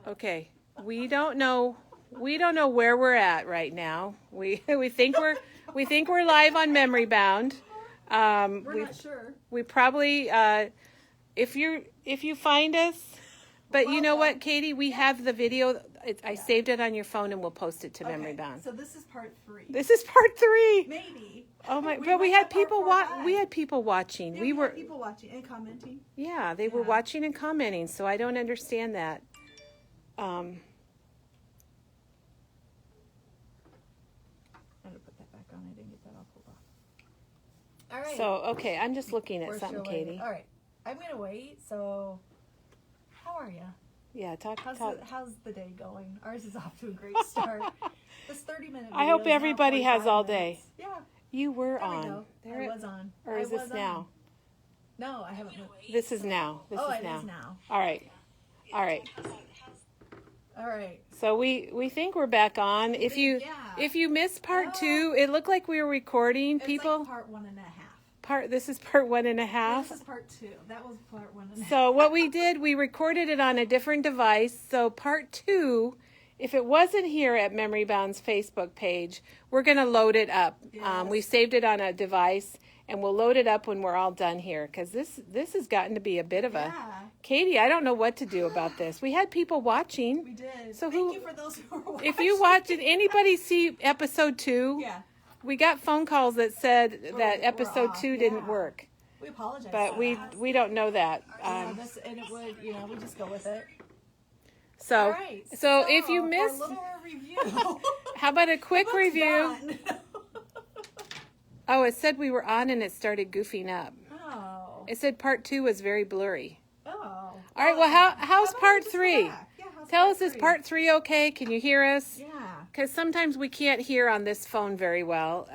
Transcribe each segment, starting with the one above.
Okay, we don't know where we're at right now. We think we're live on Memory Bound. We're not sure. We probably if you find us, but you know what, Katie, we have the video. I saved it on your phone and we'll post it to Memory Bound. So this is part 3. This is part 3. Maybe. Oh my! But we had people we had people watching. Yeah, we were had people watching and commenting. Yeah, they were watching and commenting. So I don't understand that. I'm gonna put that back on. I didn't get that all pulled off. All right. So okay, I'm just looking at something, Katie. All right, I'm gonna wait. So, how are you? Yeah, how's the day going? Ours is off to a great start. This 30-minute. I hope everybody has all day. Yeah. You were there on. I was on. Or is this now? No, I haven't. This is now. It is now. All right. All right. All right. So we think we're back on. If you missed part 2, it looked like we were recording. It's people. Like part 1.5. This is part 1.5. Yeah, this is part 2. That was part 1.5. So what we did, we recorded it on a different device. So part 2, if it wasn't here at Memory Bound's Facebook page, we're going to load it up. Yes. We saved it on a device, and we'll load it up when we're all done here. Because this has gotten to be a bit of a... Katie, I don't know what to do about this. We had people watching. We did. So Thank you for those who were watching. If you watched it, anybody see episode 2? Yeah. We got phone calls that said that episode 2 didn't work. We apologize. But we don't know that. And it would, we just go with it. So, all right. So if you missed, a little review. How about a quick review? Oh, it said we were on and it started goofing up. Oh. It said part 2 was very blurry. Oh. All right. Well, how's part 3? Tell us, is part 3 okay? Can you hear us? Yeah. Because sometimes we can't hear on this phone very well.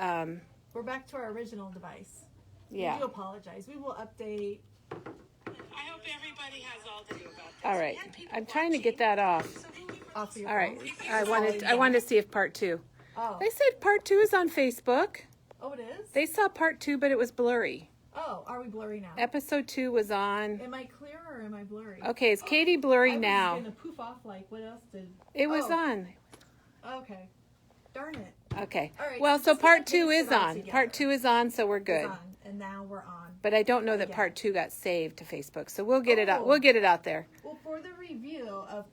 We're back to our original device. Yeah. We do apologize. We will update. I hope everybody has all day about this. All right. I'm trying to get that off. Off your all right. phone. I wanted to see if part 2. Oh. They said part 2 is on Facebook. Oh, it is? They saw part 2, but it was blurry. Oh, are we blurry now? Episode 2 was on. Am I clear or am I blurry? Okay, is Katie blurry now? I was going to poof off like, what else did... It was on. Okay. Darn it. Okay. All right, well, so part 2 is on. Part 2 is on, so we're good. And now we're on. But I don't know that part 2 got saved to Facebook, so we'll get it out. We'll get it out there. Well, for the review of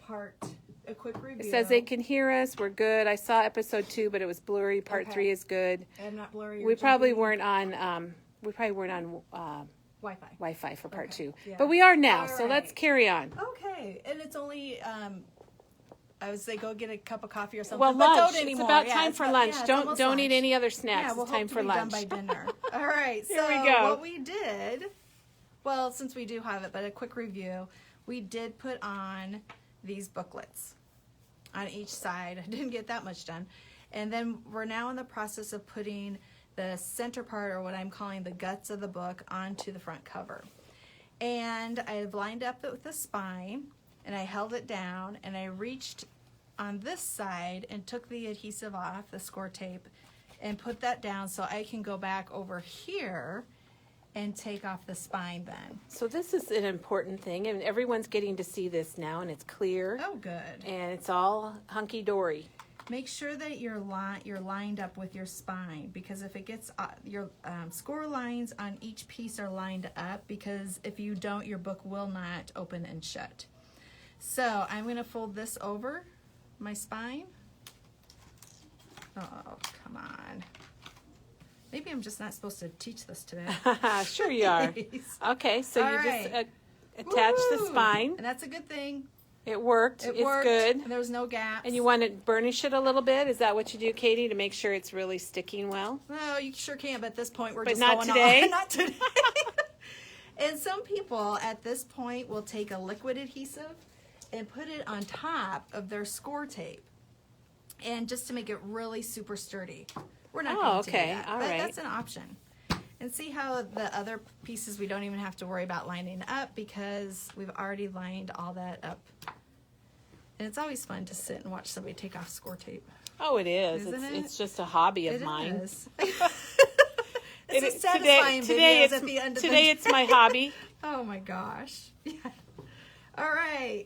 a quick review. It says they can hear us. We're good. I saw episode 2, but it was blurry. Part 3 is good. I'm not blurry. We probably weren't on. Wi-Fi for part 2, but we are now. So let's carry on. Okay, and it's only. I would say go get a cup of coffee or something. Well, but lunch. Don't anymore. It's about time for lunch. Don't eat any other snacks. Yeah, we'll it's time for be lunch. Done by dinner. All right. Here so we go. What we did, well, since we do have it, but a quick review. We did put on these booklets on each side. I didn't get that much done, and then we're now in the process of putting the center part, or what I'm calling the guts of the book, onto the front cover. And I've lined up with the spine, and I held it down, and I reached on this side and took the adhesive off, the score tape, and put that down so I can go back over here and take off the spine then. So this is an important thing, and everyone's getting to see this now, and it's clear. Oh, good. And it's all hunky-dory. Make sure that you're lined up with your spine, because if it gets your score lines on each piece are lined up, because if you don't, your book will not open and shut. So I'm going to fold this over my spine. Oh, come on. Maybe I'm just not supposed to teach this today. Sure you are. Okay, so all you right. just attach the spine. And that's a good thing. It worked. It's good. And there was no gaps. And you want to burnish it a little bit? Is that what you do, Katie, to make sure it's really sticking well? No, you sure can, but at this point we're but just not going today. on. Not today. And some people at this point will take a liquid adhesive and put it on top of their score tape, and just to make it really super sturdy. We're not going to do that, all but right. that's an option. And see how the other pieces we don't even have to worry about lining up, because we've already lined all that up. And it's always fun to sit and watch somebody take off score tape. Oh, it is. Isn't it? It's just a hobby of It mine. is. It's a satisfying videos at the end of Today it's my hobby. Oh my gosh. Yeah. All right.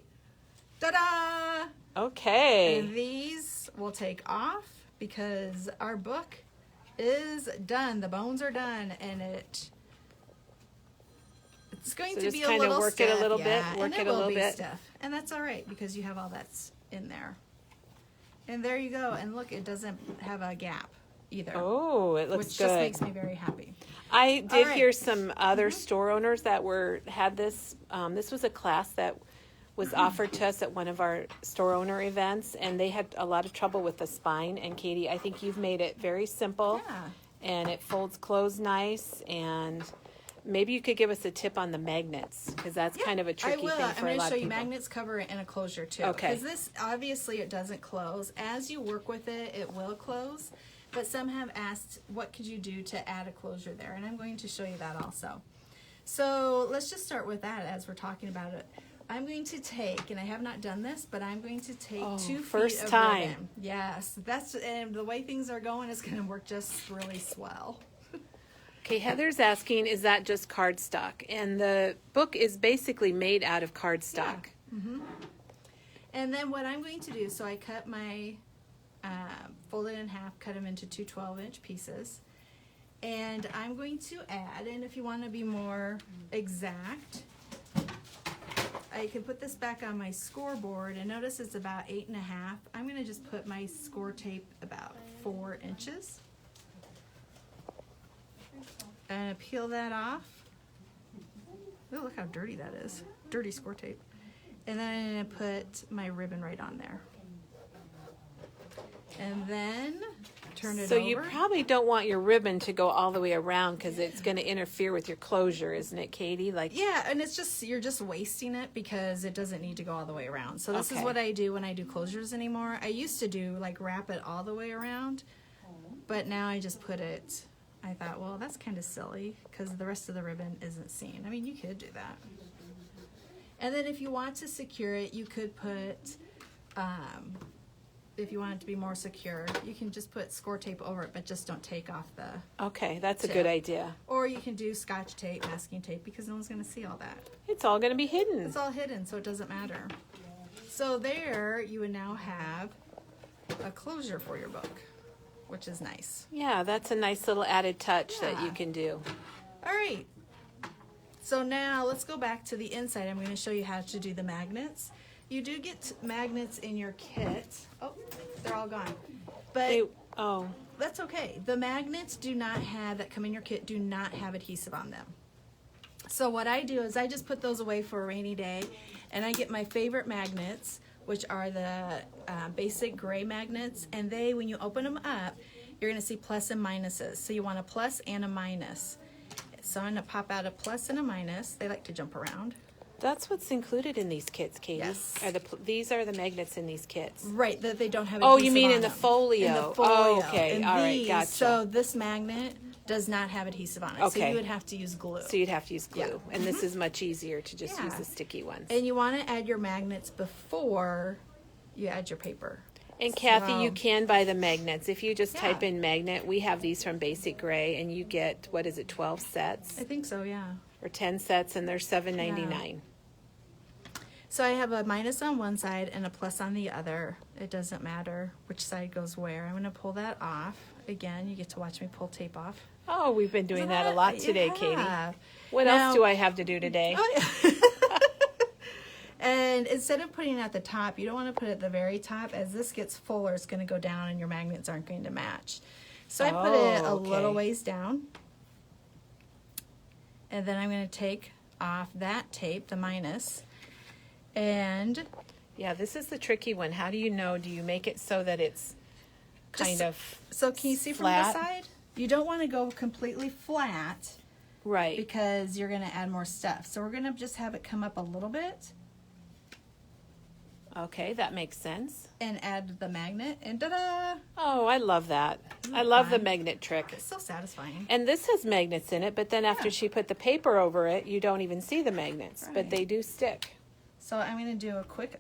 Ta-da! Okay. And these we'll take off because our book is done. The bones are done, and it's going So to just be a kind of little work stiff. it a little bit, yeah, work and it a will little be bit. stiff. And that's all right because you have all that's in there. And there you go. And look, it doesn't have a gap either. Oh, it looks which good. just makes me very happy. I did right. hear some other store owners that had this. This was a class that was offered to us at one of our store owner events, and they had a lot of trouble with the spine. And Katie, I think you've made it very simple, Yeah. and it folds closed nice. And maybe you could give us a tip on the magnets, because that's kind of a tricky I will. thing I'm for a going to lot show of you people. magnets, cover, and a closure too. Okay. Because this, obviously, it doesn't close. As you work with it, it will close. But some have asked, what could you do to add a closure there? And I'm going to show you that also. So let's just start with that as we're talking about it. I'm going to take, and I have not done this, but I'm going to take 2 feet first of time. ribbon. Yes, and the way things are going, it's going to work just really swell. Okay, Heather's asking, is that just cardstock? And the book is basically made out of cardstock. And then what I'm going to do, so I cut my, fold it in half, cut them into 2 12-inch pieces. And I'm going to add, and if you want to be more exact, I can put this back on my scoreboard, and notice it's about 8.5. I'm going to just put my score tape about 4 inches. And peel that off. Oh, look how dirty that is. Dirty score tape. And then I'm going to put my ribbon right on there. And then turn it So over. you probably don't want your ribbon to go all the way around because it's going to interfere with your closure, isn't it, Katie? Like, yeah, and it's just, you're just wasting it because it doesn't need to go all the way around. So this is Okay. what I do when I do closures anymore. I used to do, like, wrap it all the way around, but now I just put it, I thought, well, that's kind of silly because the rest of the ribbon isn't seen. I mean, you could do that. And then if you want to secure it, you could put, if you want it to be more secure, you can just put score tape over it, but just don't take off the, okay, that's a Tip. good idea. or you can do Scotch tape, masking tape, because no one's going to see all that. It's all going to be hidden. It's all hidden, so it doesn't matter. So there, you would now have a closure for your book, which is nice. Yeah, that's a nice little added touch that you Yeah. can do. All right. So now let's go back to the inside. I'm going to show you how to do the magnets. You do get magnets in your kit. Oh, they're all gone. But They, oh, that's okay. The magnets that come in your kit do not have adhesive on them. So what I do is I just put those away for a rainy day, and I get my favorite magnets, which are the basic gray magnets, and when you open them up, you're going to see plus and minuses. So you want a plus and a minus. So I'm going to pop out a plus and a minus. They like to jump around. that's what's included in these kits, Katie. Yes. These are the magnets in these kits. Right, that they don't have Oh, adhesive you mean on in the them. folio. In the Oh, folio. okay. And All right, these- gotcha. So this magnet does not have adhesive on it. So Okay. you would have to use glue. So you'd have to use glue. Yeah. And this is much easier to just use Yeah. the sticky ones. And you want to add your magnets before you add your paper. And Kathy, you So- can buy the magnets. If you just Yeah. type in magnet, we have these from Basic Gray, and you get, 12 sets I think so, yeah. or 10 sets, and they're $7.99. So I have a minus on one side and a plus on the other. It doesn't matter which side goes where. I'm going to pull that off. Again, you get to watch me pull tape off. Oh, we've been doing Isn't that a lot today, yeah. Katie. What Now- else do I have to do today? Oh, yeah. And instead of putting it at the top, you don't want to put it at the very top. As this gets fuller, it's going to go down and your magnets aren't going to match. So I put it a Oh, okay. little ways down. And then I'm going to take off that tape, the minus. And Yeah, this is the tricky one. How do you know? Do you make it so that it's kind Just- of so can you see from flat? this side? You don't want to go completely flat right? because you're going to add more stuff. So we're going to just have it come up a little bit Okay, that makes sense. and add the magnet, and ta-da! Oh, I love that. I love the fun? magnet trick. It's so satisfying. And this has magnets in it, but then after Yeah. she put the paper over it, you don't even see the magnets, but Right. they do stick. So I'm going to do a quick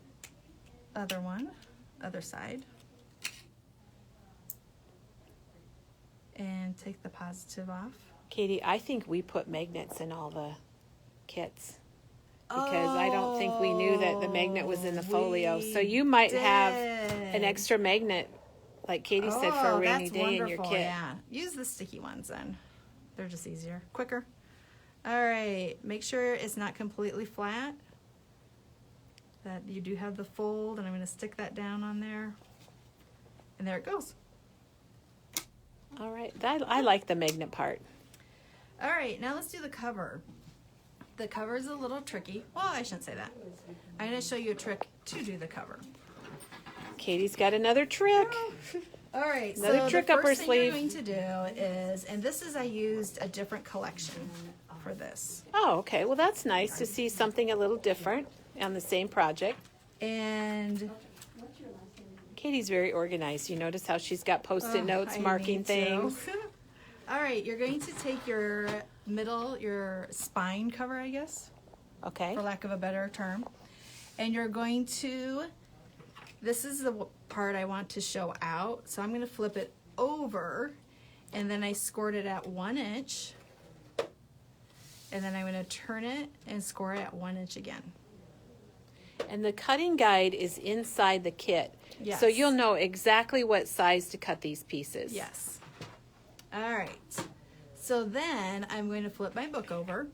other side. And take the positive off. Katie, I think we put magnets in all the kits. because I don't think we knew that the magnet was in the folio. So we you might have did. an extra magnet, like Katie said, for a rainy that's day in your wonderful, kit. Yeah, use the sticky ones then. They're just easier, quicker. All right, make sure it's not completely flat. That you do have the fold, and I'm going to stick that down on there. And there it goes. All right, I like the magnet part. All right, now let's do the cover. The cover is a little tricky. Well, I shouldn't say that. I'm going to show you a trick to do the cover. Katie's got another trick. All right, Another so trick the up her first thing you're sleeve. going to do is, and this is, I used a different collection for this. Oh, okay. Well, that's nice to see something a little different on the same project. And Katie's very organized. You notice how she's got post-it notes I marking need to. things. All right, you're going to take your your spine cover, I guess, Okay. for lack of a better term, and you're going to, this is the part I want to show out, so I'm going to flip it over, and then I scored it at 1 inch, and then I'm going to turn it and score it at 1 inch again. And the cutting guide is inside the kit. Yes. So you'll know exactly what size to cut these pieces. Yes. All right. So then I'm going to flip my book over,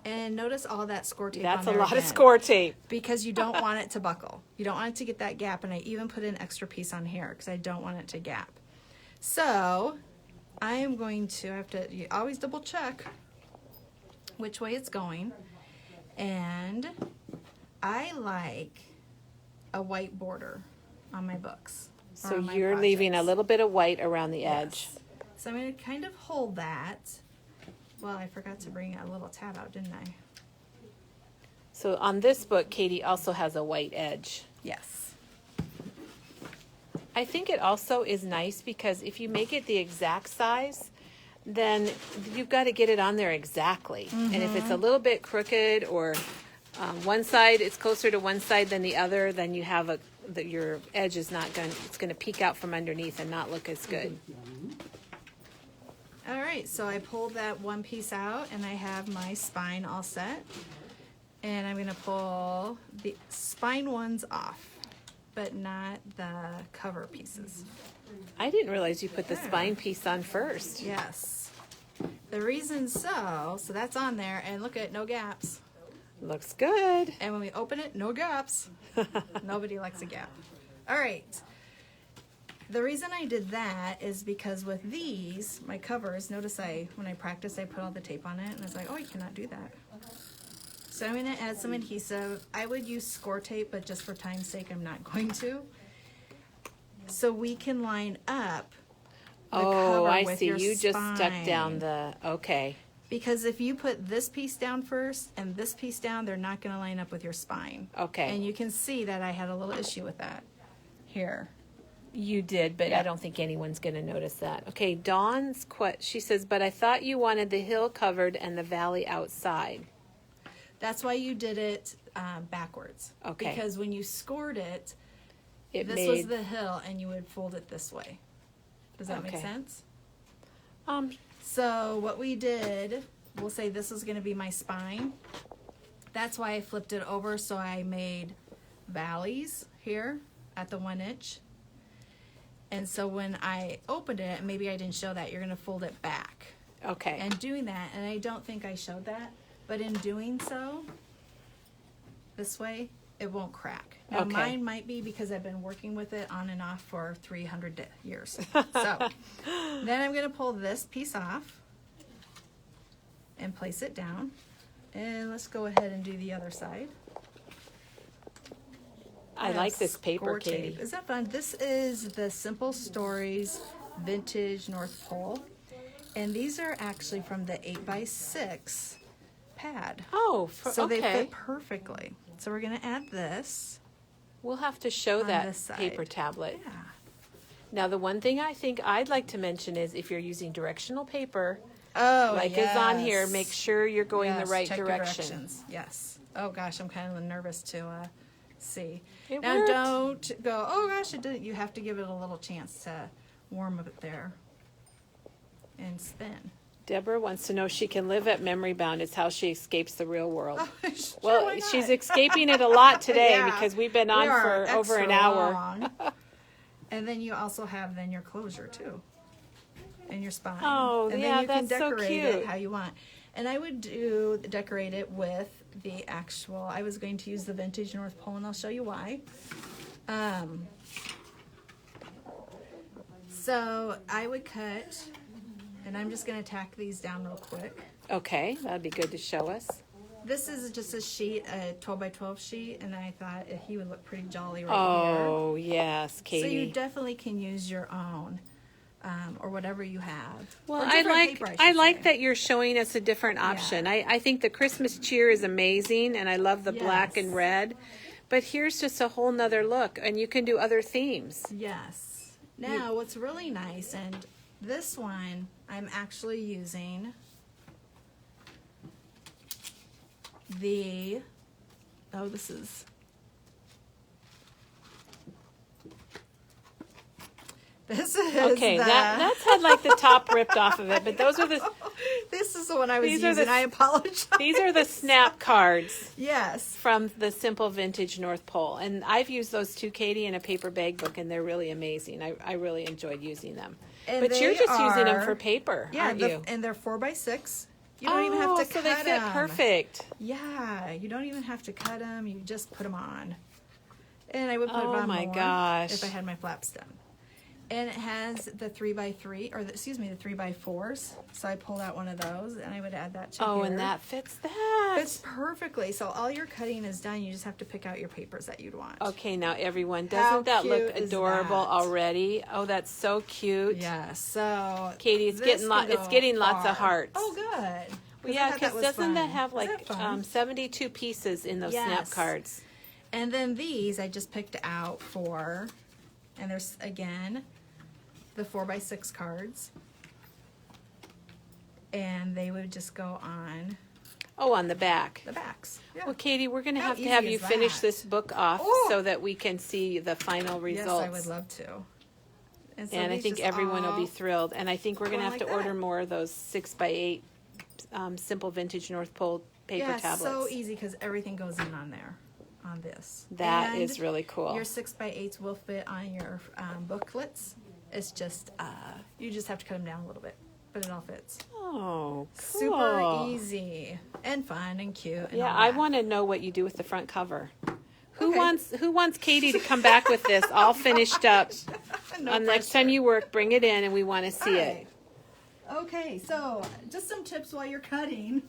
and notice all that score tape That's on a there lot of again, score tape. because you don't want it to buckle. You don't want it to get that gap, and I even put an extra piece on here because I don't want it to gap. So I am going to have to, you always double check which way it's going, and I like a white border on my books. or So on my you're leaving a projects. little bit of white around the edge. Yes. So I'm going to kind of hold that. Well, I forgot to bring a little tab out, didn't I? So on this book, Katie also has a white edge. Yes. I think it also is nice because if you make it the exact size, then you've got to get it on there exactly. And if it's a little bit crooked or one side, it's closer to one side than the other, then you have your edge is not going, it's going to peek out from underneath and not look as good. All right, so I pulled that one piece out, and I have my spine all set. And I'm going to pull the spine ones off, but not the cover pieces. I didn't realize you put the spine piece on first. Yes. The reason so that's on there, and look at no gaps. Looks good. And when we open it, no gaps. Nobody likes a gap. All right. The reason I did that is because with these, my covers, notice when I practiced, I put all the tape on it, and I was like, oh, you cannot do that. So I'm going to add some adhesive. I would use score tape, but just for time's sake, I'm not going to. So we can line up the Oh, cover I with see. your You just stuck spine. down okay. Because if you put this piece down first and this piece down, they're not going to line up with your spine. Okay. And you can see that I had a little issue with that here. You did, but Yeah. I don't think anyone's going to notice that. Okay, Dawn's she says, but I thought you wanted the hill covered and the valley outside. That's why you did it backwards. Okay. Because when you scored it, It this made was the hill, and you would fold it this way. Does that make Okay. sense? um So what we did, we'll say this is going to be my spine. That's why I flipped it over, so I made valleys here at the 1 inch. And so when I opened it, maybe I didn't show that, you're going to fold it back. okay. And doing that, and I don't think I showed that, but in doing so, this way, it won't crack. Now Okay. mine might be because I've been working with it on and off for 300 years. So then I'm going to pull this piece off and place it down. And let's go ahead and do the other side. I like this paper, Score Katie. tape. Is that fun? This is the Simple Stories Vintage North Pole. And these are actually from the 8x6 pad. Oh, So they okay. fit perfectly. So we're going to add this. We'll have to show on that this side. paper tablet. Yeah. Now, the one thing I think I'd like to mention is if you're using directional paper, Oh, like is on here, yes. make sure you're going the Yes, right check your direction. directions. Yes. Oh gosh, I'm kind of nervous to see. It Now worked. don't go, oh gosh, it didn't. You have to give it a little chance to warm up there and spin. Deborah wants to know if she can live at Memory Bound. It's how she escapes the real world. Sure, Well, why not? she's escaping it a lot today Yeah, because we've been we on are for over an extra hour. long. And then you also have then your closure too, and your spine. Oh, and yeah, then you can that's so decorate cute. it how you want. And I would decorate it with the actual. I was going to use the vintage North Pole, and I'll show you why. So I would cut, and I'm just going to tack these down real quick. Okay, that'd be good to show us. This is just a sheet, a 12 by 12 sheet, and I thought he would look pretty jolly right Oh, yes, here. Katie. So you definitely can use your own, or whatever you have. Well, Or I different like paper, I should like say. that you're showing us a different option. Yeah. I think the Christmas cheer is amazing, and I love the black and Yes. red. But here's just a whole nother look, and you can do other themes. Yes. Now, what's really nice, and this one I'm actually using the, this is, Okay, that's had like the top ripped off of it, but those are the this is the one I was These are using. the- I apologize. these are the snap cards Yes. from the Simple Vintage North Pole, and I've used those too, Katie, in a paper bag book, and they're really amazing. I really enjoyed using them. And But you're they just using them are- for paper, Yeah, aren't you? and they're 4x6. You don't even have to so cut they fit them. perfect. Yeah, you don't even have to cut them. You just put them on. And I would put Oh on my more gosh. if I had my flaps done. And it has the 3x3, or the 3x4s. So I pulled out one of those, and I would add that to Oh, here. and that fits that. fits perfectly. So all your cutting is done. You just have to pick out your papers that you'd want. Okay, now everyone, How doesn't that look cute is adorable that? already? Oh, that's so cute. Yeah. So Katie, it's this getting can it's go getting lots of far. hearts. Oh, good. Well, yeah, I thought because was doesn't that fun. have Isn't like that fun? 72 pieces in those snap Yes. cards? And then these I just picked out for, and there's again the 4x6 cards, and they would just go on Oh, on the back. the backs. Yeah. Well, Katie, we're going to How have to easy have is you finish that? this book off Oh. so that we can see the final Yes, results. I would love to. And, so And I these think just everyone will all- be thrilled. And I think we're going to going have like to order that. more of those 6x8 Simple Vintage North Pole paper yeah, tablets. so easy because everything goes in on there, on this. That And is really cool. Your 6x8s will fit on your booklets. It's just you just have to cut them down a little bit, but it all fits. Oh, cool. Super easy and fun and cute. And Yeah, all I that. want to know what you do with the front cover. Who Okay. wants Katie to come back with this all finished up? No On next pressure. time you work, bring it in and we want to see All it. right. Okay, so just some tips while you're cutting.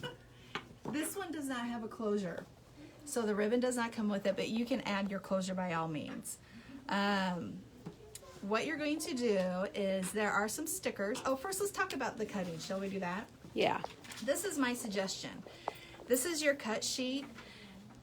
This one does not have a closure, so the ribbon does not come with it, but you can add your closure by all means. What you're going to do is there are some stickers. Oh, first let's talk about the cutting. Shall we do that? Yeah. This is my suggestion. This is your cut sheet.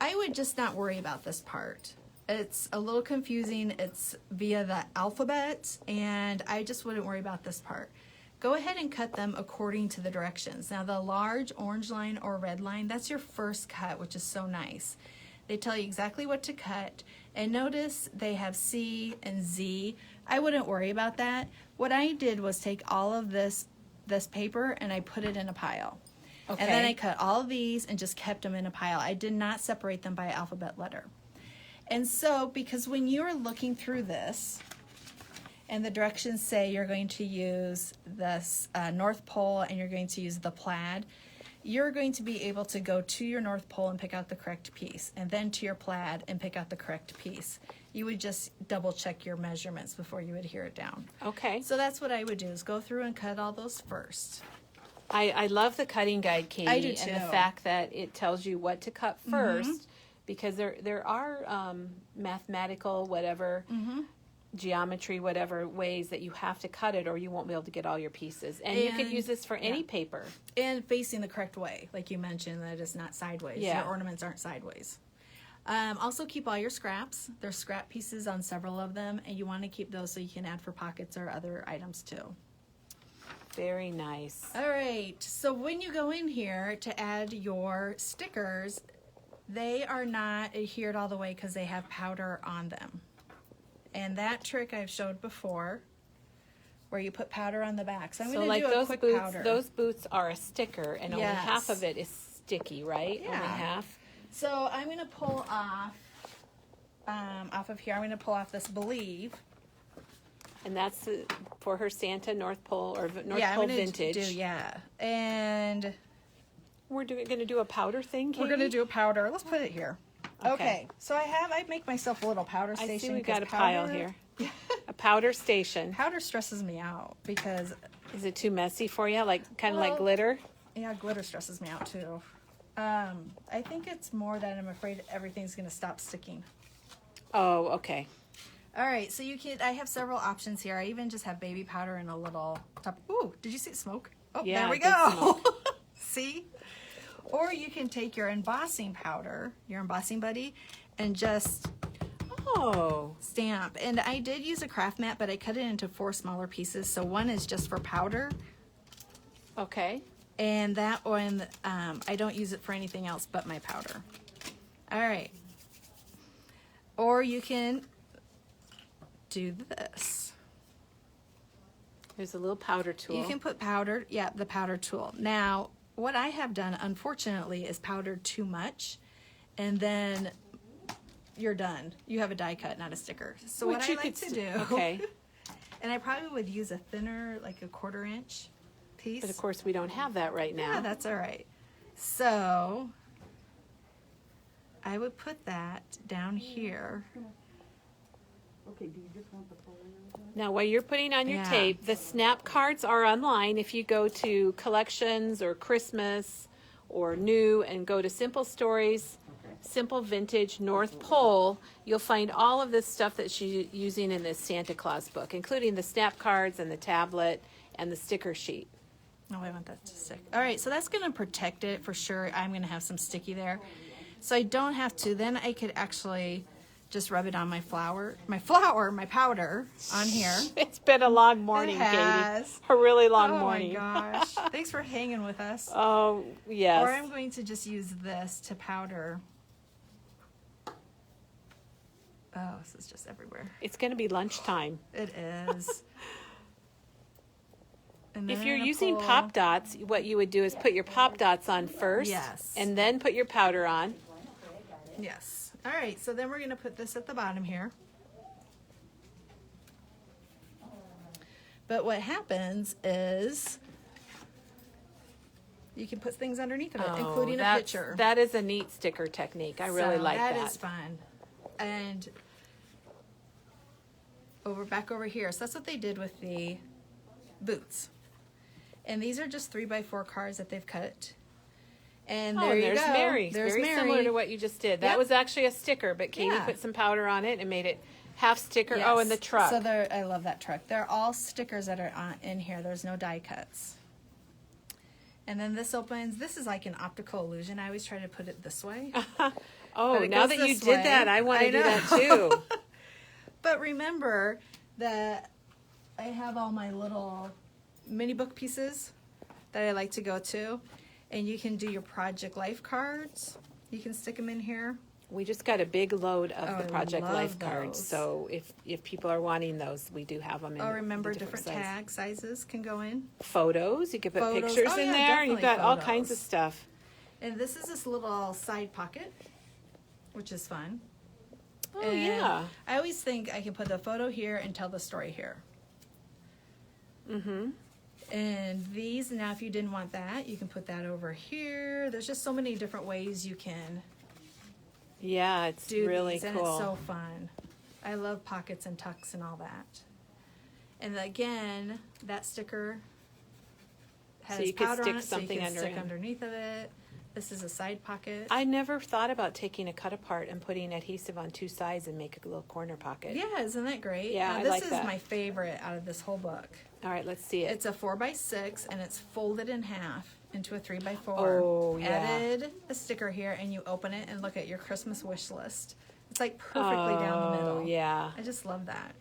I would just not worry about this part. It's a little confusing. It's via the alphabet, and I just wouldn't worry about this part. Go ahead and cut them according to the directions. Now, the large orange line or red line, that's your first cut, which is so nice. They tell you exactly what to cut, and notice they have C and Z. I wouldn't worry about that. What I did was take all of this paper and I put it in a pile. Okay. And then I cut all of these and just kept them in a pile. I did not separate them by alphabet letter. And so, because when you're looking through this, and the directions say you're going to use this North Pole and you're going to use the plaid, you're going to be able to go to your North Pole and pick out the correct piece, and then to your plaid and pick out the correct piece. You would just double check your measurements before you adhere it down. Okay. So that's what I would do, is go through and cut all those first. I love the cutting guide, Katie, I do and the too. Mm-hmm. fact that it tells you what to cut first, because there are mathematical whatever geometry whatever ways that you have to cut it, or you won't be able to get all your pieces. And you could And- use this for any yeah. paper. And facing the correct way, like you mentioned, that it's not sideways. Yeah. Your ornaments aren't sideways. Also keep all your scraps. There's scrap pieces on several of them, and you want to keep those so you can add for pockets or other items too. Very nice. All right, so when you go in here to add your stickers, they are not adhered all the way because they have powder on them. And that trick I've showed before, where you put powder on the back. So I'm So going like to do a those quick boots, powder. those boots are a sticker, and only half Yes. of it is sticky, right? Yeah. Only half. So I'm going to pull off of here. I'm going to pull off this Believe. And that's for her Santa North Pole or North Yeah, I'm Pole gonna vintage. And We're going to do a powder thing, Katie? we're going to do a powder. Let's put it here. Okay. Okay. So I make myself a little powder station. I see we 'cause got a pile powder- here. A powder station. Powder stresses me out because, Is it too messy for you? Like kind of like Well- glitter? yeah, glitter stresses me out too. I think it's more that I'm afraid everything's going to stop sticking. Oh, okay. All right, so I have several options here. I even just have baby powder in a little top. Ooh, did you see smoke? Oh, Yeah, there we I did go. See? Or you can take your embossing powder, your embossing buddy, and just Oh, stamp. And I did use a craft mat, but I cut it into 4 smaller pieces. So one is just for powder, okay. and that one, I don't use it for anything else but my powder. All right. Or you can do this. There's a little powder tool. You can put powder, yeah, the powder tool. Now, what I have done, unfortunately, is powdered too much, and then you're done. You have a die cut, not a sticker. So Which what you I like could to do, Okay. and I probably would use a thinner, like a 1/4 inch piece. But of course, we don't have that right now. Yeah, that's all right. So I would put that down here. Okay, do you just want the Folio? Now, while you're putting on your Yeah. tape, the snap cards are online. If you go to collections or Christmas or new and go to Simple Stories, Simple Vintage North Pole, you'll find all of this stuff that she's using in this Santa Claus book, including the snap cards and the tablet and the sticker sheet. Oh, I want that to stick. All right, so that's going to protect it for sure. I'm going to have some sticky there. So I don't have to. Then I could actually just rub it on my powder on here. It's been a long morning, It has. Katie. A really long Oh morning. my gosh. Thanks for hanging with us. Oh, yes. Or I'm going to just use this to powder. Oh, this is just everywhere. It's going to be lunchtime. It is. And If then you're I'm gonna using pull- pop dots, what you would do is put your pop dots on first. Yes. And then put your powder on. Yes. All right, so then we're going to put this at the bottom here. But what happens is you can put things underneath of it, including a that's- picture. That is a neat sticker technique. I really So like that. That is fun. And back over here. So that's what they did with the boots. And these are just 3x4 cards that they've cut. And Oh, there and you there's go. Mary. There's Very Mary. similar to what you just did. That Yep. was actually a sticker, but Katie Yeah. put some powder on it and made it half sticker. Yes. Oh, and the truck. So I love that truck. They're all stickers that are in here. There's no die cuts. And then this opens. This is like an optical illusion. I always try to put it this way. Oh, But it now goes that you this did way. that, I want to I do know. that too. But remember that I have all my little mini book pieces that I like to go to. And you can do your Project Life cards. You can stick them in here. We just got a big load of Oh, the I Project love Life cards. those. So if people are wanting those, we do have them in Oh, remember the different size. tag sizes can go in. Photos. You could put Photos. pictures Oh, in yeah, there. And you've got definitely all kinds of photos. stuff. And this is this little side pocket, which is fun. Oh, And yeah. I always think I can put the photo here and tell the story here. Mm-hmm. And these, now if you didn't want that, you can put that over here. There's just so many different ways you can Yeah, it's do really these, cool. and it's so fun. I love pockets and tucks and all that. And again, that sticker has you could powder stick on it, something so you can under stick it. underneath of it. This is a side pocket. I never thought about taking a cut apart and putting adhesive on two sides and make a little corner pocket. Yeah, isn't that great? Yeah, Now, I this like is that. my favorite out of this whole book. All right, let's see it. It's a 4x6 and it's folded in half into a 3x4. Oh, yeah. Added a sticker here and you open it and look at your Christmas wish list. It's like perfectly down the middle. Oh, yeah. I just love that.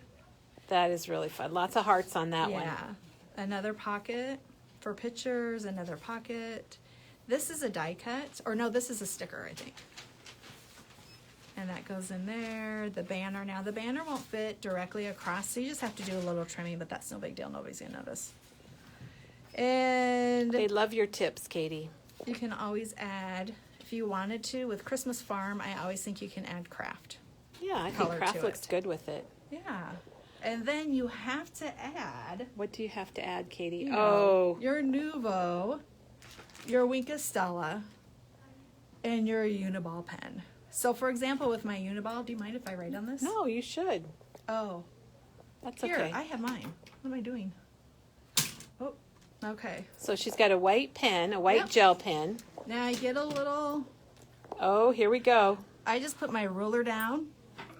That is really fun. Lots of hearts on that yeah. one. Another pocket for pictures, another pocket. This is a die cut, or no, this is a sticker, I think. And that goes in there. The banner, now the banner won't fit directly across, so you just have to do a little trimming, but that's no big deal. Nobody's gonna notice. And They love your tips, Katie. you can always add, if you wanted to, with Christmas Farm, I always think you can add craft. Yeah, I Color think craft to looks it. good with it. Yeah. And then you have to add, What do you have to add, Katie? you know, Oh, your Nuvo, your Wink Stella, and your Uniball pen. So, for example, with my Uniball, do you mind if I write on this? no, you should. Oh, That's here, okay. I have mine. What am I doing? Oh, okay. So she's got a white pen, a white Yep. gel pen. Now I get a little, Oh, here we go. I just put my ruler down,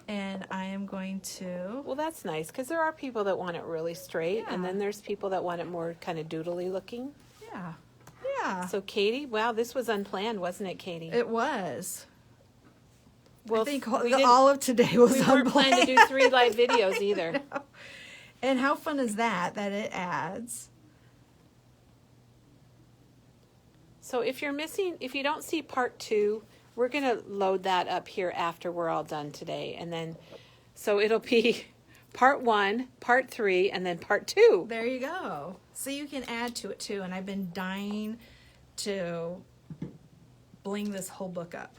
and I am going to, Well, that's nice because there are people that want it really straight, and Yeah. then there's people that want it more kind of doodly looking. yeah, yeah. So, Katie, wow, this was unplanned, wasn't it, Katie? It was. Well, I think we didn't- all of today was we weren't planning to do unplanned. 3 live videos either. And how fun is that it adds? So if you're missing, if you don't see part 2, we're going to load that up here after we're all done today. And then, so it'll be part 1, part 3, and then part 2. There you go. So you can add to it too. And I've been dying to bling this whole book up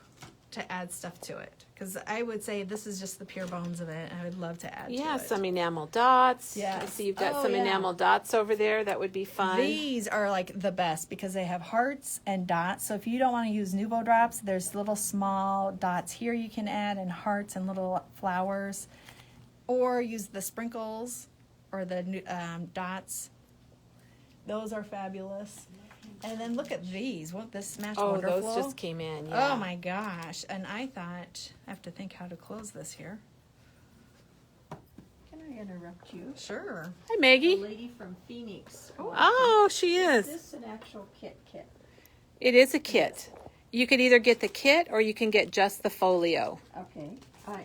to add stuff to it. Because I would say this is just the pure bones of it. And I would love to add Yeah, to it. some enamel dots. Yes. I see you've got Oh, some yeah. enamel dots over there. That would be fun. These are like the best because they have hearts and dots. So if you don't want to use Nuvo drops, there's little small dots here you can add, and hearts and little flowers. Or use the sprinkles or the dots. Those are fabulous. And then look at these. Won't this match Oh, wonderful? those just came in. Yeah. Oh my gosh. And I thought, I have to think how to close this here. Can I interrupt you? Sure. Hi, The Maggie. lady from Phoenix. Oh, she Is is. this an actual kit? It is a kit. You could either get the kit or you can get just the folio. Okay.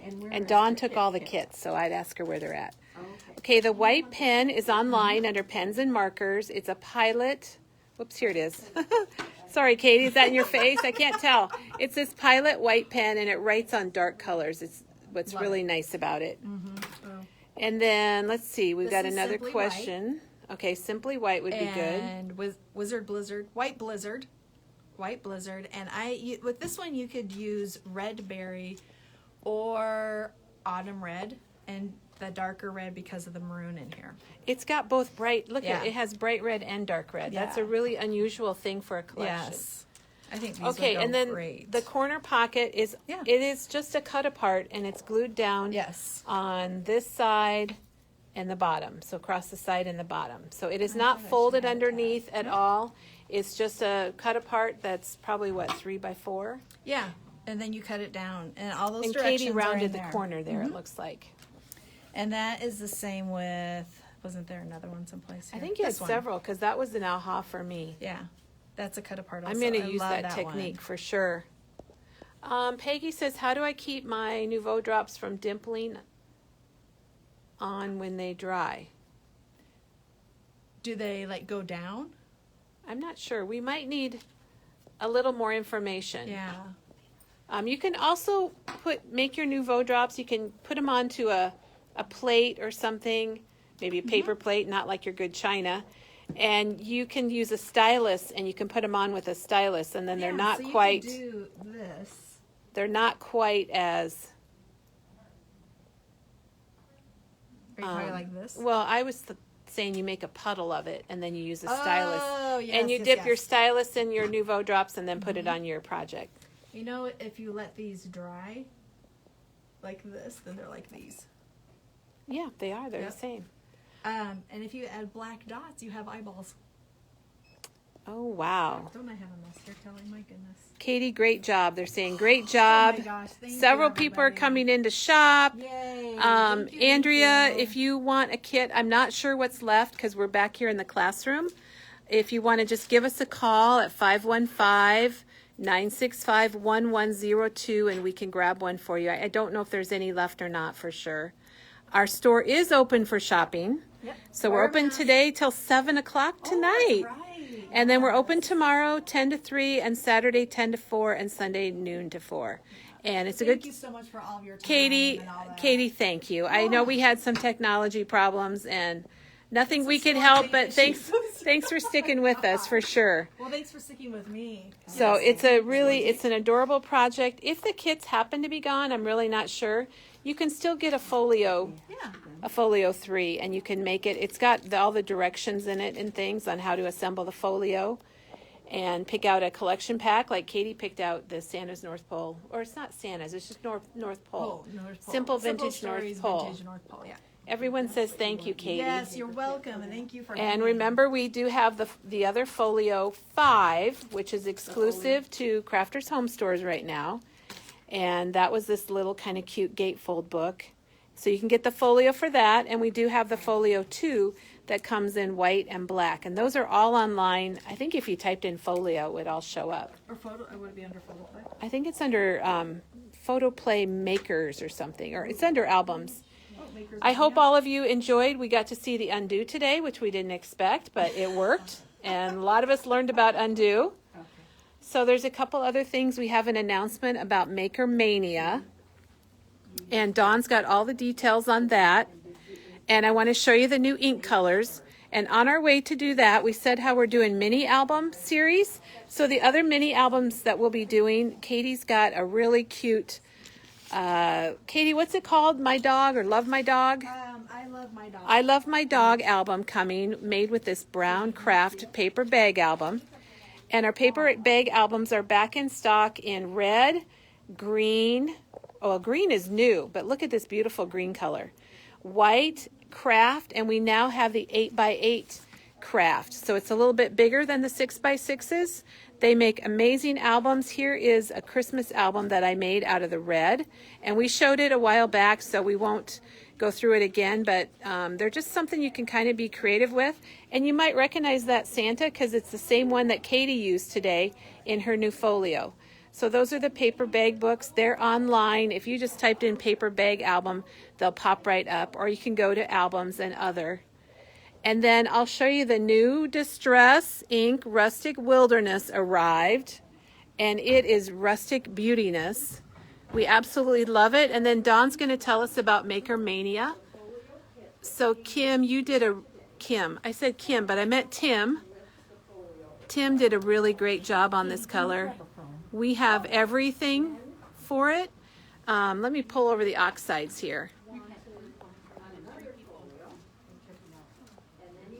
And where And is Dawn the took kit all the kit? kits, so I'd ask her where they're at. Okay. Okay, the white pen is online under pens and markers. It's a Pilot. Whoops, here it is. Sorry, Katie, is that in your face? I can't tell. It's this Pilot white pen, and it writes on dark colors. It's what's Love really it. nice about it. Oh. And then, let's see, we've This got is another Simply question. Okay, Simply White would be good. And Wizard Blizzard, White Blizzard. And with this one you could use red berry or autumn red, and the darker red because of the maroon in here. It's got both bright, look Yeah. at it, has bright red and dark red. That's a Yeah. really unusual thing for a collection. Yes, I think these Okay, would go and then great. the corner pocket is, Yeah. it is just a cut apart, and it's glued down Yes. on this side and the bottom, so across the side and the bottom. So it is not thought I folded should have underneath at all. It's just a cut apart that's probably, 3 by 4? Yeah, and then you cut it down, and all those And directions Katie are rounded in the there. corner there, it looks like. And that is the same with. Wasn't there another one someplace here? I think you had This one. several, because that was an aha for me. Yeah, that's a cut apart. Also. I'm going I to use love that one. technique for sure. Peggy says, how do I keep my Nouveau drops from dimpling on when they dry? Do they like go down? I'm not sure. We might need a little more information. Yeah. You can also make your Nouveau drops. You can put them onto a plate or something, maybe a paper plate, not like your good china. And you can use a stylus, and you can put them on with a stylus, and then they're Yeah, not so you quite. can do this. They're not quite as. Are you talking like this? Well, I was saying you make a puddle of it, and then you use a stylus, Oh, yes, and you yes, dip yes. your stylus in your Nouveau drops, and then put it on your project. You know, if you let these dry like this, then they're like these. Yeah, they are. They're Yep. the same. And if you add black dots, you have eyeballs. Oh wow, Don't I have a mess here, Kelly? My goodness. Katie, great job. They're saying great job. Oh my gosh, thank you, Several people are everybody. coming in to shop. Yay. Andrea, thank you. if you want a kit, I'm not sure what's left because we're back here in the classroom. If you want to just give us a call at 515-965-1102 and we can grab one for you. I don't know if there's any left or not for sure. Our store is open for shopping. Yep. So we're Wear a open mask. today till 7 o'clock tonight. Oh, that's right. And then we're open tomorrow 10 to 3 and Saturday 10 to 4 and Sunday noon to 4. And it's a Thank good. you so much for all of your time Katie, and all that. Katie, thank you. I know we had some technology problems and nothing we could help, but thanks for sticking with us for sure. Well, thanks for sticking with me. So it's an adorable project. If the kits happen to be gone, I'm really not sure. You can still get a Folio, Yeah. a Folio 3, and you can make it. It's got all the directions in it and things on how to assemble the Folio. And pick out a collection pack, like Katie picked out the Santa's North Pole, or it's not Santa's, it's just North Pole. North Pole. Simple vintage Stories, North Pole. Vintage North Pole, yeah. Everyone says thank you, Katie. Yes, you're welcome, and thank you for. And remember, we do have the other Folio 5, which is exclusive to Crafters Home Stores right now. And that was this little kind of cute gatefold book. So you can get the Folio for that, and we do have the Folio 2 that comes in white and black. And those are all online. I think if you typed in Folio, it would all show up. Or photo, it would be under photo play. I think it's under Photo Play Makers or something, or it's under albums. I hope all of you enjoyed. We got to see the Undo today, which we didn't expect, but it worked. And a lot of us learned about Undo. So there's a couple other things. We have an announcement about Maker Mania. And Dawn's got all the details on that. And I want to show you the new ink colors. And on our way to do that, we said how we're doing mini album series. So the other mini albums that we'll be doing, Katie's got a really cute, Katie, what's it called? My Dog or Love My Dog? I Love My Dog. I Love My Dog album coming, made with this brown craft paper bag album. And our paper bag albums are back in stock in red, green. Oh, green is new, but look at this beautiful green color. White, craft, and we now have the 8x8 craft. So it's a little bit bigger than the 6x6s. They make amazing albums. Here is a Christmas album that I made out of the red, and we showed it a while back, so we won't go through it again, but they're just something you can kind of be creative with. And you might recognize that Santa because it's the same one that Katie used today in her new Folio. So those are the paper bag books. They're online. If you just typed in paper bag album, they'll pop right up, or you can go to albums and other. And then I'll show you the new Distress Ink Rustic Wilderness arrived, and it is rustic beautiness. We absolutely love it. And then Dawn's going to tell us about Maker Mania. So Kim, I said Kim, but I meant Tim. Tim did a really great job on this color. We have everything for it. Let me pull over the oxides here.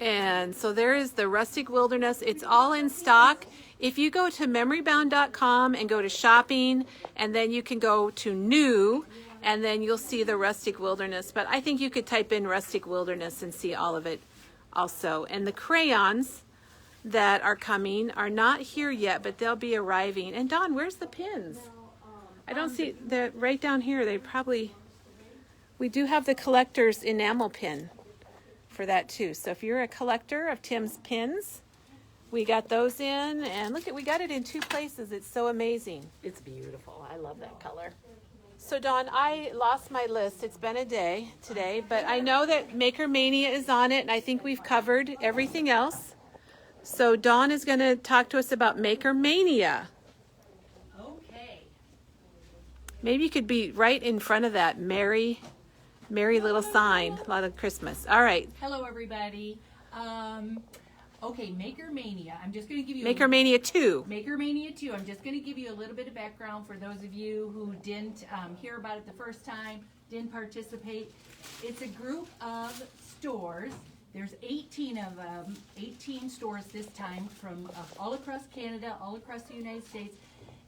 And so there is the Rustic Wilderness. It's all in stock. If you go to memorybound.com and go to shopping, and then you can go to new, and then you'll see the Rustic Wilderness. But I think you could type in Rustic Wilderness and see all of it also. And the crayons that are coming are not here yet, but they'll be arriving. And Dawn, where's the pins? I don't see the right down here. We do have the collector's enamel pin for that too. So if you're a collector of Tim's pins, we got those in, and look, we got it in 2 places. It's so amazing. It's beautiful. I love that color. So Dawn, I lost my list. It's been a day today, but I know that Maker Mania is on it, and I think we've covered everything else. So Dawn is going to talk to us about Maker Mania. Okay. Maybe you could be right in front of that merry little sign, a lot of Christmas. All right. Hello, everybody. Okay, Maker Mania. I'm just going to give you Maker Mania 2. Maker Mania 2. I'm just going to give you a little bit of background for those of you who didn't hear about it the first time, didn't participate. It's a group of stores. There's 18 of them, 18 stores this time from all across Canada, all across the United States.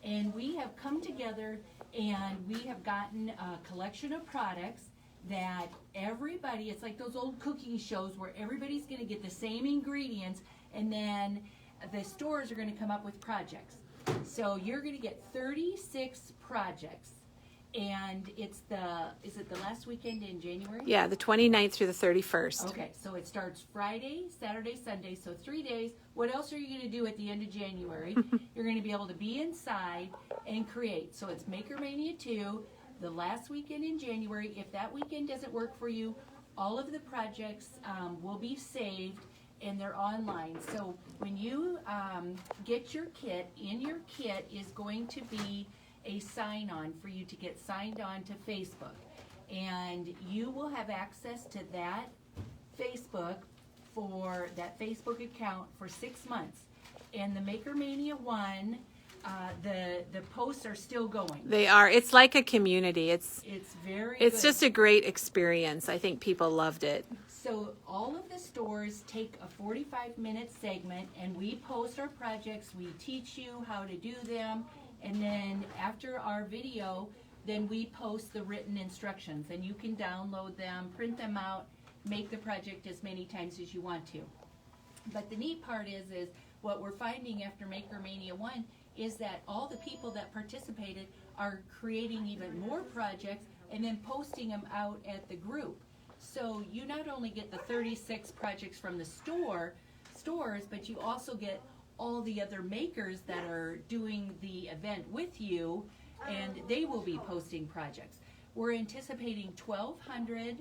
And we have come together and we have gotten a collection of products that everybody, it's like those old cooking shows where everybody's going to get the same ingredients, and then the stores are going to come up with projects. So you're going to get 36 projects, and is it the last weekend in January? Yeah, the 29th through the 31st. Okay, so it starts Friday, Saturday, Sunday, so 3 days. What else are you going to do at the end of January? You're going to be able to be inside and create. So it's Maker Mania 2. The last weekend in January. If that weekend doesn't work for you, all of the projects will be saved and they're online. So when you get your kit, in your kit is going to be a sign-on for you to get signed on to Facebook. And you will have access to that Facebook account for 6 months. And the Maker Mania 1, the posts are still going. They are. It's like a community. It's very It's good. just a great experience. I think people loved it. So all of the stores take a 45-minute segment, and we post our projects. We teach you how to do them, and then after our video, then we post the written instructions, and you can download them, print them out, make the project as many times as you want to. But the neat part is what we're finding after Maker Mania 1 is that all the people that participated are creating even more projects and then posting them out at the group. So you not only get the 36 projects from the stores, but you also get all the other makers that are doing the event with you, and they will be posting projects. We're anticipating 1,200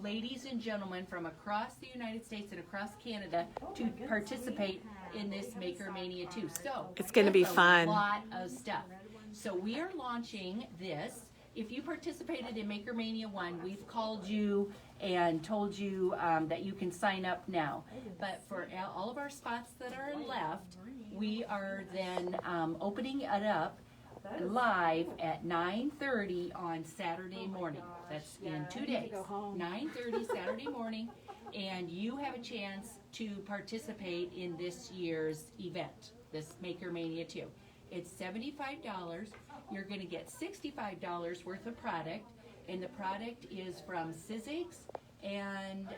ladies and gentlemen from across the United States and across Canada to participate in this Maker Mania 2. So It's going to be that's fun. A lot of stuff. So we are launching this. If you participated in Maker Mania 1, we've called you and told you that you can sign up now. But for all of our spots that are left, we are then opening it up live at 9:30 on Saturday morning. That's in 2 days. 9:30 Saturday morning, and you have a chance to participate in this year's event, this Maker Mania 2. It's $75. You're going to get $65 worth of product, and the product is from Sizzix and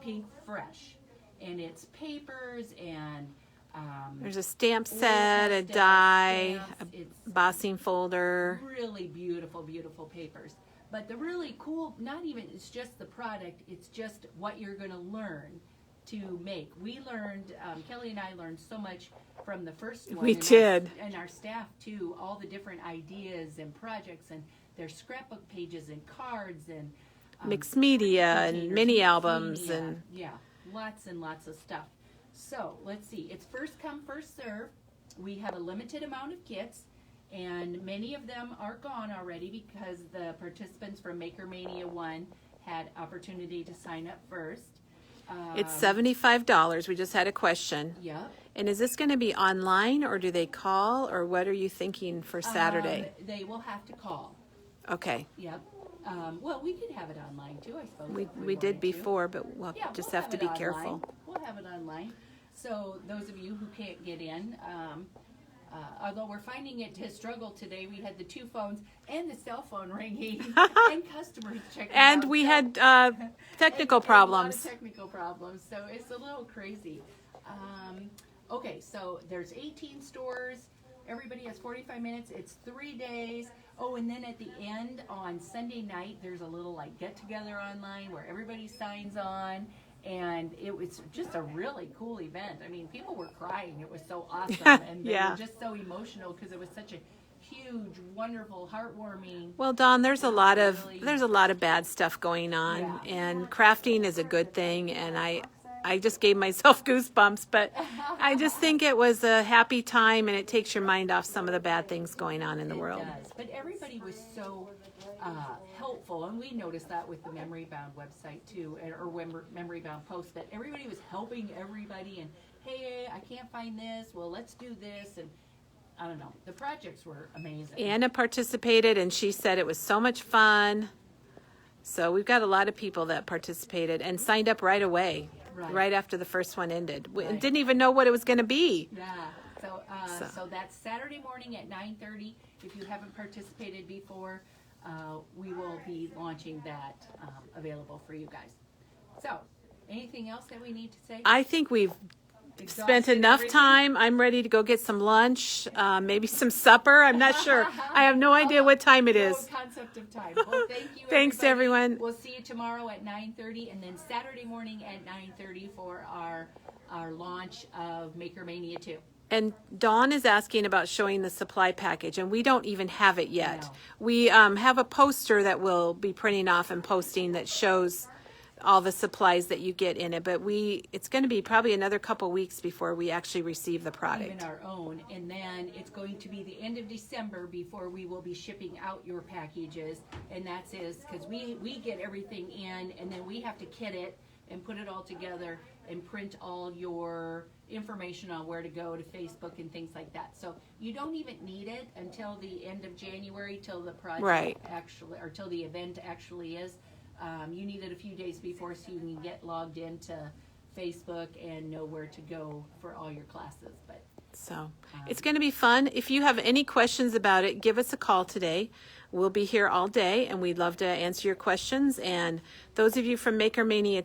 Pink Fresh, and it's papers and There's a stamp set, a die, stamps. a It's embossing folder. really beautiful, beautiful papers. But the really cool, not even, it's just the product, it's just what you're going to learn to make. We learned, Kelly and I learned so much from the first one. We and did. and our staff too, all the different ideas and projects and their scrapbook pages and cards and Mixed media and containers, mini mixed albums media. and Yeah, lots and lots of stuff. So let's see, it's first come, first serve. We have a limited amount of kits, and many of them are gone already because the participants from Maker Mania 1 had opportunity to sign up first. it's $75. We just had a question. Yep. And is this going to be online, or do they call, or what are you thinking for Saturday? They will have to call. Okay. Yep. Well, we could have it online too, I suppose. We if we did wanted to. before, but we'll Yeah, just we'll have to it be online. careful. We'll have it online. So those of you who can't get in, although we're finding it to struggle today, we had the 2 phones and the cell phone ringing and customers checking And out. we So- had technical and problems. A lot of technical problems, so it's a little crazy. Okay, so there's 18 stores. Everybody has 45 minutes. It's 3 days. Oh, and then at the end on Sunday night, there's a little like get together online where everybody signs on, and it was just a really cool event. I mean, people were crying. It was so awesome, and they Yeah. were just so emotional because it was such a huge, wonderful, heartwarming. Well, Dawn, there's a lot of Really- bad stuff going on, Yeah. and crafting is a good thing. And I just gave myself goosebumps, but I just think it was a happy time, and it takes your mind off some of the bad things going on in the world. It does. But everybody was so helpful, and we noticed that with the Memory Bound website too, or Memory Bound post, that everybody was helping everybody, and hey, I can't find this, well, let's do this, and I don't know, the projects were amazing. Anna participated, and she said it was so much fun. So we've got a lot of people that participated and signed up right away, right after the first one ended. We Right. didn't even know what it was going to be. Yeah, so that's Saturday morning at 9:30. If you haven't participated before, we will be launching that available for you guys. So, anything else that we need to say? I think we've spent Exhausted enough everything? time. I'm ready to go get some lunch, maybe some supper. I'm not sure. I have no idea what time it No is. concept of time. Well, thank you. Thanks, everybody. everyone. We'll see you tomorrow at 9:30, and then Saturday morning at 9:30 for our launch of Maker Mania 2. And Dawn is asking about showing the supply package, and we don't even have it yet. No. We have a poster that we'll be printing off and posting that shows all the supplies that you get in it. But it's going to be probably another couple weeks before we actually receive the product. Even our own, and then it's going to be the end of December before we will be shipping out your packages, and that's because we get everything in, and then we have to kit it and put it all together and print all your information on where to go to Facebook and things like that. So you don't even need it until the end of January, till the project Right. actually, or till the event actually is. You need it a few days before so you can get logged into Facebook and know where to go for all your classes. But So it's going to be fun. If you have any questions about it, give us a call today. We'll be here all day, and we'd love to answer your questions. And those of you from Maker Mania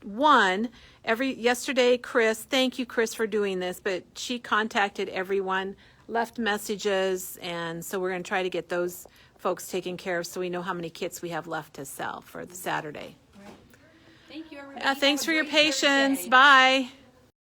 1, yesterday, Chris, thank you, Chris, for doing this, but she contacted everyone, left messages, and so we're going to try to get those folks taken care of so we know how many kits we have left to sell for the Saturday. thank you, everybody. Thanks Have for a your great patience. Thursday. Bye.